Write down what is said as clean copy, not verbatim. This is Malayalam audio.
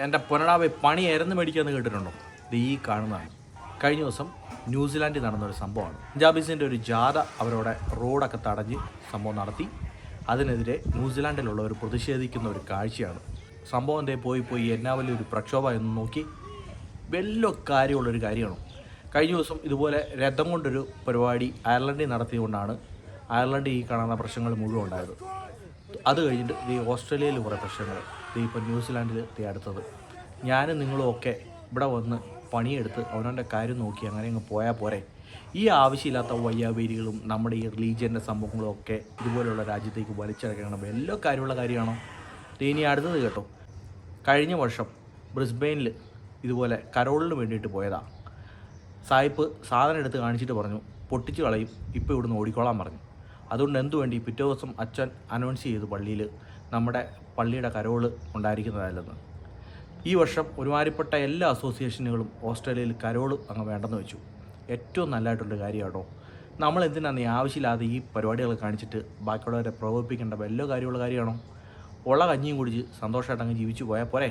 എൻ്റെ പൊന്നടാവെ പണിയായിരുന്നു മേടിക്കാമെന്ന് കേട്ടിട്ടുണ്ടോ? ഇത് ഈ കാണുന്നതാണ്. കഴിഞ്ഞ ദിവസം ന്യൂസിലാൻഡിൽ നടന്നൊരു സംഭവമാണ്. പഞ്ചാബീസിൻ്റെ ഒരു ജാഥ അവരവിടെ റോഡൊക്കെ തടഞ്ഞ് സംഭവം നടത്തി. അതിനെതിരെ ന്യൂസിലാൻഡിലുള്ളവർ പ്രതിഷേധിക്കുന്ന ഒരു കാഴ്ചയാണ്. സംഭവം എന്തേ പോയി എന്നാ വലിയൊരു പ്രക്ഷോഭം എന്ന് നോക്കി. വലിയ കാര്യമുള്ളൊരു കാര്യമാണ്. കഴിഞ്ഞ ദിവസം ഇതുപോലെ രഥം കൊണ്ടൊരു പരിപാടി അയർലൻഡിൽ നടത്തിയതുകൊണ്ടാണ് അയർലൻഡിൽ ഈ കാണുന്ന പ്രശ്നങ്ങൾ മുഴുവൻ ഉണ്ടായത്. അത് കഴിഞ്ഞിട്ട് ഈ ഓസ്ട്രേലിയയിൽ കുറേ പ്രശ്നങ്ങൾ, ഇപ്പോൾ ന്യൂസിലാൻഡിൽ അടുത്തത്. ഞാനും നിങ്ങളും ഒക്കെ ഇവിടെ വന്ന് പണിയെടുത്ത് അവനവൻ്റെ കാര്യം നോക്കി അങ്ങനെ അങ്ങ് പോയാൽ പോരെ. ഈ ആവശ്യമില്ലാത്ത വയ്യാവേരികളും നമ്മുടെ ഈ റിലീജിയൻ്റെ സംഭവങ്ങളും ഒക്കെ ഇതുപോലെയുള്ള രാജ്യത്തേക്ക് വലിച്ചിറക്കണം. എല്ലാ കാര്യമുള്ള കാര്യമാണോ? ഇനി അടുത്തത് കേട്ടോ. കഴിഞ്ഞ വർഷം ബ്രിസ്ബെയിനിൽ ഇതുപോലെ കരോളിന് വേണ്ടിയിട്ട് പോയതാണ്. സായിപ്പ് സാധനം എടുത്ത് കാണിച്ചിട്ട് പറഞ്ഞു പൊട്ടിച്ച് കളയും, ഇപ്പോൾ ഇവിടുന്ന് ഓടിക്കോളാൻ പറഞ്ഞു. അതുകൊണ്ട് എന്തുവേണ്ടി പിറ്റേ ദിവസം അച്ഛൻ അനൗൺസ് ചെയ്തു പള്ളിയിൽ നമ്മുടെ പള്ളിയുടെ കരോള് ഉണ്ടായിരിക്കുന്നതല്ലെന്ന്. ഈ വർഷം ഒരുമാതിരിപ്പെട്ട എല്ലാ അസോസിയേഷനുകളും ഓസ്ട്രേലിയയിൽ കരോള് അങ്ങ് വേണ്ടെന്ന് വെച്ചു. ഏറ്റവും നല്ലതായിട്ടുള്ളൊരു കാര്യമാണോ? നമ്മൾ എന്തിനാണ് ഈ ആവശ്യമില്ലാതെ ഈ പരിപാടികൾ കാണിച്ചിട്ട് ബാക്കിയുള്ളവരെ പ്രകോപിപ്പിക്കേണ്ട? വലിയ കാര്യമുള്ള കാര്യമാണോ? ഉള്ള കഞ്ഞിയും കുടിച്ച് സന്തോഷമായിട്ട് അങ്ങ് ജീവിച്ചു പോയാൽ പോരെ.